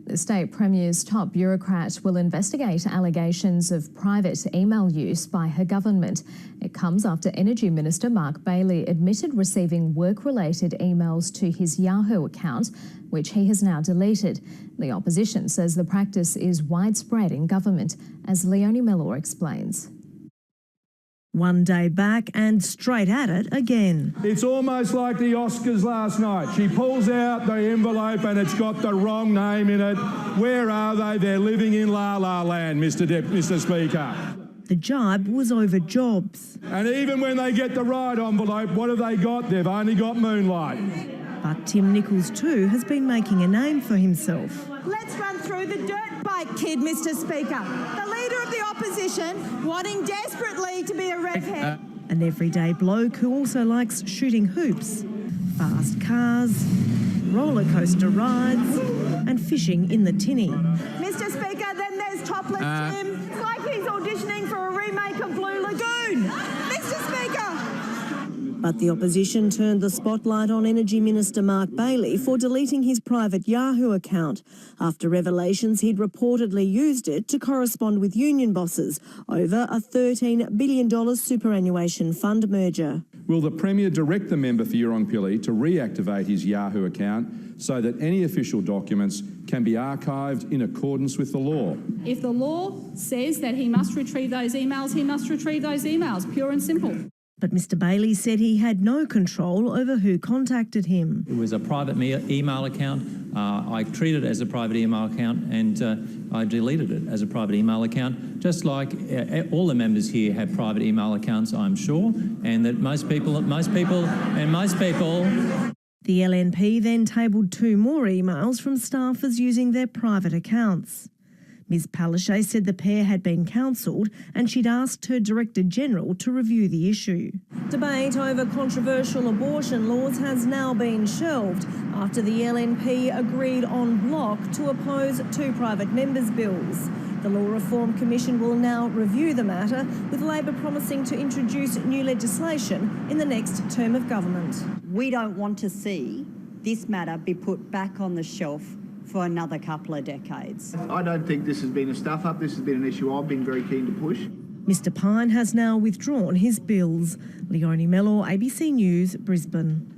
The state premier's top bureaucrat will investigate allegations of private email use by her government. It comes after Energy Minister Mark Bailey admitted receiving work-related emails to his Yahoo account, which he has now deleted. The opposition says the practice is widespread in government, as Leonie Mellor explains. One day back and straight at it again. It's almost like the Oscars last night. She pulls out the envelope and it's got the wrong name in it. Where are they? They're living in La La Land, Mr. Speaker. The jibe was over jobs. And even when they get the right envelope, what have they got? They've only got moonlight. But Tim Nicholls too has been making a name for himself. Let's run through the dirt bike kid, Mr. Speaker. The leader of the opposition wanting desperately to be a redhead. An everyday bloke who also likes shooting hoops, fast cars, roller coaster rides and fishing in the tinny. Mr. Speaker, then there's Topless Tim. It's like he's auditioning for a remake of Blue Lagoon. Mr. Speaker! But the opposition turned the spotlight on Energy Minister Mark Bailey for deleting his private Yahoo account after revelations he'd reportedly used it to correspond with union bosses over a $13 billion superannuation fund merger. Will the Premier direct the member for Yurong-Pili to reactivate his Yahoo account so that any official documents can be archived in accordance with the law? If the law says that he must retrieve those emails, he must retrieve those emails, pure and simple. But Mr Bailey said he had no control over who contacted him. It was a private email account. I treated it as a private email account and I deleted it as a private email account, just like all the members here have private email accounts, I'm sure, and that most people. The LNP then tabled 2 more emails from staffers using their private accounts. Ms Palaszczuk said the pair had been counselled and she'd asked her Director-General to review the issue. Debate over controversial abortion laws has now been shelved after the LNP agreed en bloc to oppose 2 private members' bills. The Law Reform Commission will now review the matter, with Labor promising to introduce new legislation in the next term of government. We don't want to see this matter be put back on the shelf for another couple of decades. I don't think this has been a stuff-up. This has been an issue I've been very keen to push. Mr Pine has now withdrawn his bills. Leonie Mellor, ABC News, Brisbane.